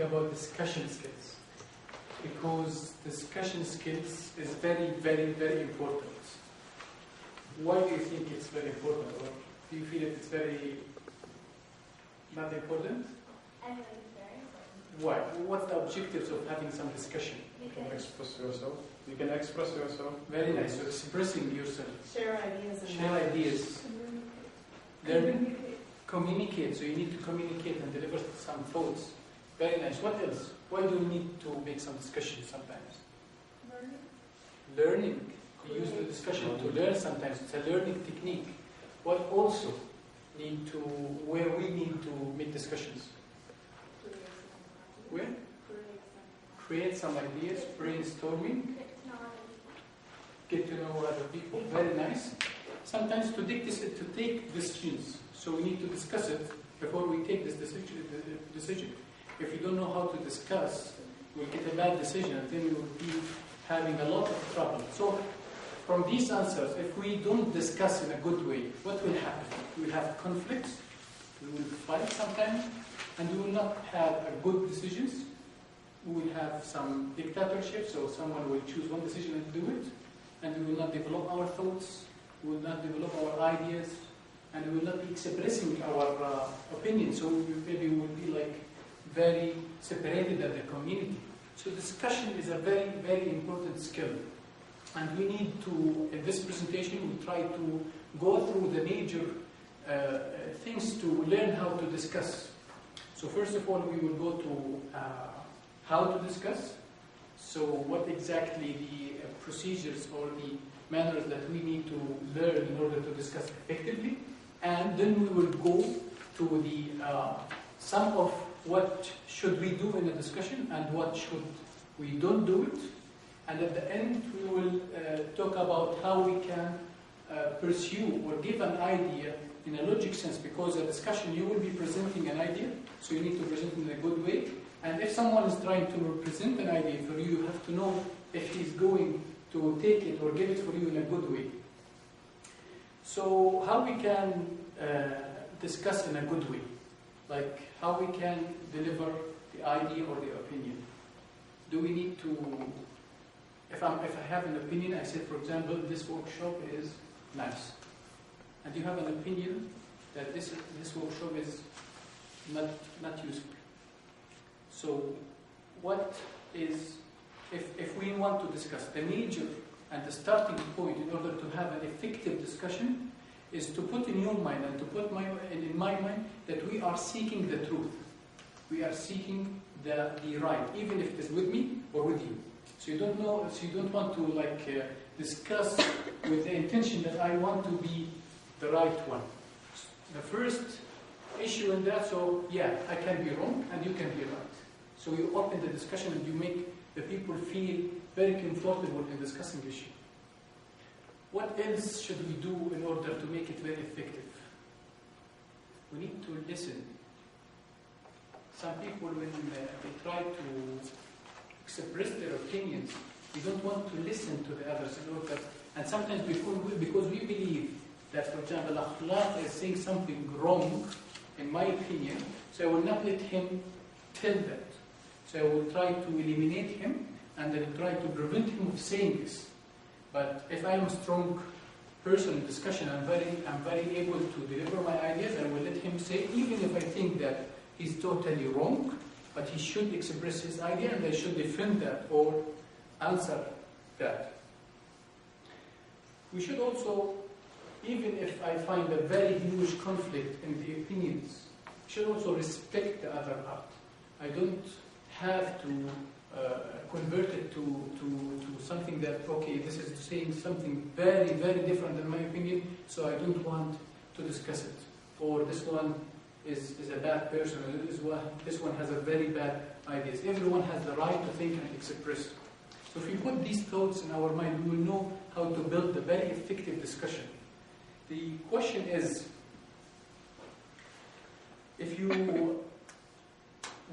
about discussion skills, because discussion skills is very, very, very important. Why do you think it's very important, or do you feel it's very not important? I think it's very important. Why? What's the objectives of having some discussion? You can express yourself. You can express yourself. Very nice. So expressing yourself. Share ideas. Share ideas. Learn. Communicate. So you need to communicate and deliver some thoughts. Very nice. What else? Why do you need to make some discussion sometimes? Learning. You use the discussion to learn sometimes. It's a learning technique. What also need to, where we need to make discussions? Where? Create some ideas, brainstorming, get to know other people. Very nice. Sometimes to take decisions. So we need to discuss it before we take this decision. If you don't know how to discuss, we'll get a bad decision and then we will be having a lot of trouble. So from these answers, if we don't discuss in a good way, what will happen? We will have conflicts, we will fight sometimes, and we will not have good decisions. We will have some dictatorship, so someone will choose one decision and do it, and we will not develop our thoughts, we will not develop our ideas, and we will not be expressing our opinions. So maybe we will be like very separated as a community. So discussion is a very, very important skill. And we need to, in this presentation, we try to go through the major things to learn how to discuss. So first of all, we will go to how to discuss. So what exactly the procedures or the manners that we need to learn in order to discuss effectively. And then we will go to the some of what should we do in a discussion and what should we don't do it. And at the end, we will talk about how we can pursue or give an idea in a logic sense, because a discussion, you will be presenting an idea, so you need to present it in a good way. And if someone is trying to present an idea for you, you have to know if he's going to take it or give it for you in a good way. So how we can discuss in a good way, like how we can deliver the idea or the opinion. Do we need to, if I have an opinion, I say, for example, this workshop is nice, and you have an opinion that this workshop is not useful. So what is, if we want to discuss the major and the starting point in order to have an effective discussion, is to put in your mind and to put in my mind that we are seeking the truth. We are seeking the right, even if it is with me or with you. So you don't know, so you don't want to discuss with the intention that I want to be the right one. The first issue in that, so yeah, I can be wrong and you can be right. So you open the discussion and you make the people feel very comfortable in discussing the issue. What else should we do in order to make it very effective? We need to listen. Some people, when they try to express their opinions, we don't want to listen to the others in order, and sometimes because we believe that, for example, akhlaq is saying something wrong, in my opinion, so I will not let him tell that. So I will try to eliminate him and then try to prevent him of saying this. But if I am a strong person in discussion, I'm very able to deliver my ideas, I will let him say, even if I think that he's totally wrong, but he should express his idea and I should defend that or answer that. We should also, even if I find a very huge conflict in the opinions, should also respect the other part. I don't have to convert it to something that, okay, this is saying something very, very different than my opinion, so I don't want to discuss it. Or this one is a bad person, or this one has a very bad ideas. Everyone has the right to think and express. So if we put these thoughts in our mind, we will know how to build a very effective discussion. The question is, if you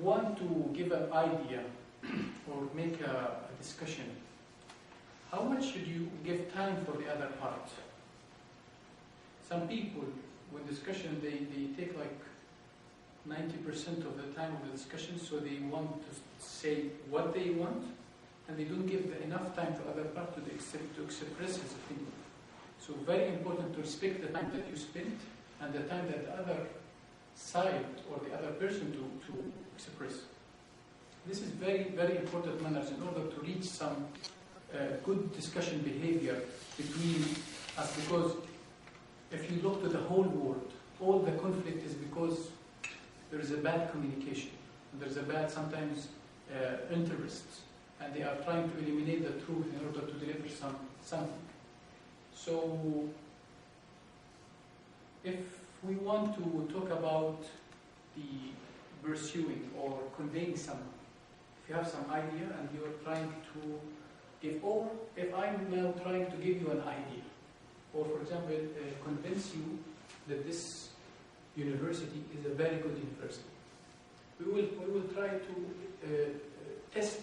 want to give an idea or make a discussion, how much should you give time for the other part? Some people, with discussion, they take like 90% of the time of the discussion, so they want to say what they want, and they don't give enough time to other part to express his opinion. So very important to respect the time that you spend and the time that the other side or the other person to express. This is very, very important manners in order to reach some good discussion behavior between us, because if you look to the whole world, all the conflict is because there is a bad communication, and there is a bad sometimes interests, and they are trying to eliminate the truth in order to deliver something. So if we want to talk about the pursuing or conveying something, if you have some idea and you are trying to give, or if I'm now trying to give you an idea, or for example, convince you that this university is a very good university, we will try to test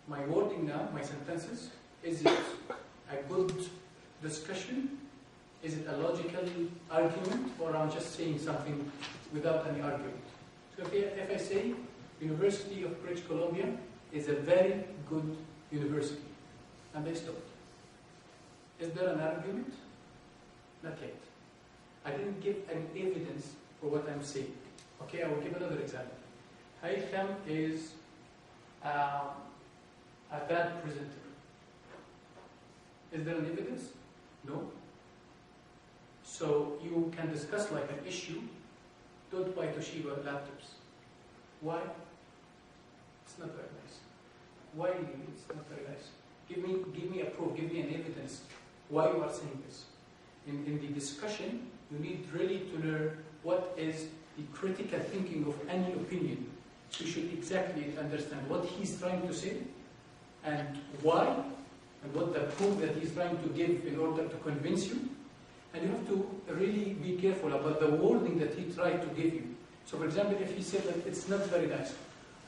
my wording now, my sentences. Is it a good discussion? Is it a logical argument, or I'm just saying something without any argument? So if I say University of British Columbia is a very good university, and I stop. Is there an argument? Not yet. I didn't give any evidence for what I'm saying. Okay, I will give another example. Haytham is a bad presenter. Is there an evidence? No. So you can discuss like an issue. Don't buy Toshiba laptops. Why? It's not very nice. Why it's not very nice? Give me a proof. Give me an evidence why you are saying this. In the discussion, you need really to learn what is the critical thinking of any opinion. You should exactly understand what he's trying to say and why, and what the proof that he's trying to give in order to convince you. And you have to really be careful about the wording that he tried to give you. So for example, if he said that it's not very nice,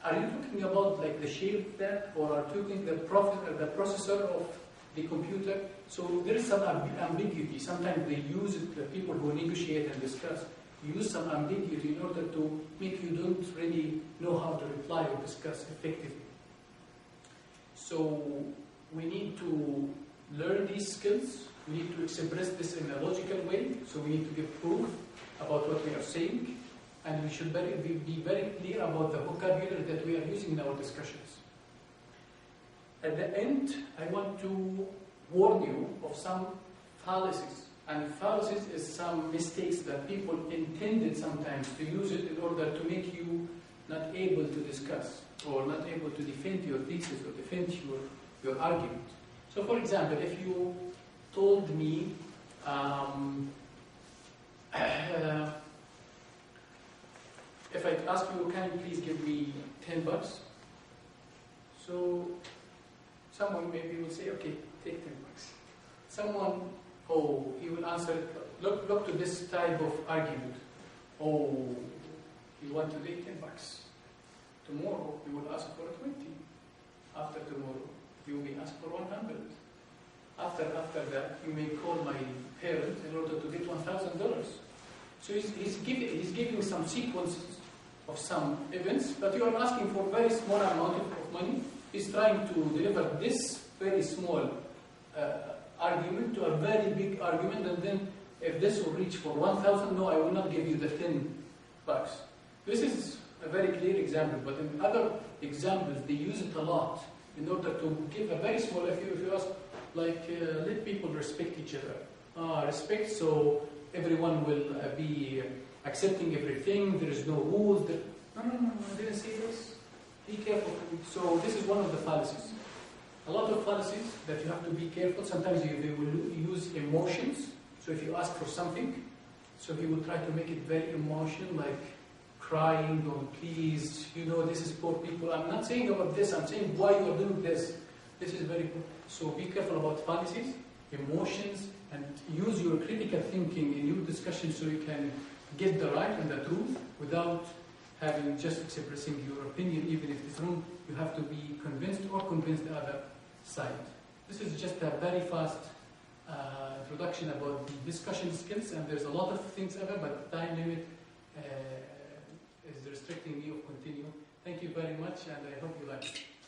are you talking about like the shape that, or are you talking the processor of the computer? So there is some ambiguity. Sometimes they use it, the people who negotiate and discuss, use some ambiguity in order to make you don't really know how to reply or discuss effectively. So we need to learn these skills. We need to express this in a logical way. So we need to give proof about what we are saying. And we should be very clear about the vocabulary that we are using in our discussions. At the end, I want to warn you of some fallacies. And fallacies is some mistakes that people intended sometimes to use it in order to make you not able to discuss or not able to defend your thesis or defend your argument. So for example, if you told me if I ask you, can you please give me $10? So someone maybe will say, okay, take $10. Someone, he will answer, look to this type of argument. Oh, you want to take $10. Tomorrow, you will ask for 20. After tomorrow, you will be asked for 100. After that, you may call my parent in order to get $1,000. So he's giving some sequences of some events, but you are asking for very small amount of money. He's trying to deliver this very small argument to a very big argument, and then if this will reach for 1,000, no, I will not give you the $10. This is a very clear example, but in other examples, they use it a lot in order to give a very small, if you ask, like, let people respect each other. Respect, so everyone will be accepting everything, there is no rules. No, I didn't say this. Be careful. So this is one of the fallacies. A lot of fallacies that you have to be careful. Sometimes they will use emotions. So if you ask for something, so he will try to make it very emotional, like crying or please, this is poor people. I'm not saying about this, I'm saying why you are doing this. This is very important. So be careful about fallacies, emotions, and use your critical thinking in your discussion so you can get the right and the truth without having just expressing your opinion, even if it's wrong. You have to be convinced or convince the other side. This is just a very fast introduction about the discussion skills, and there's a lot of things ever, but time limit is restricting me of continue. Thank you very much, and I hope you like it.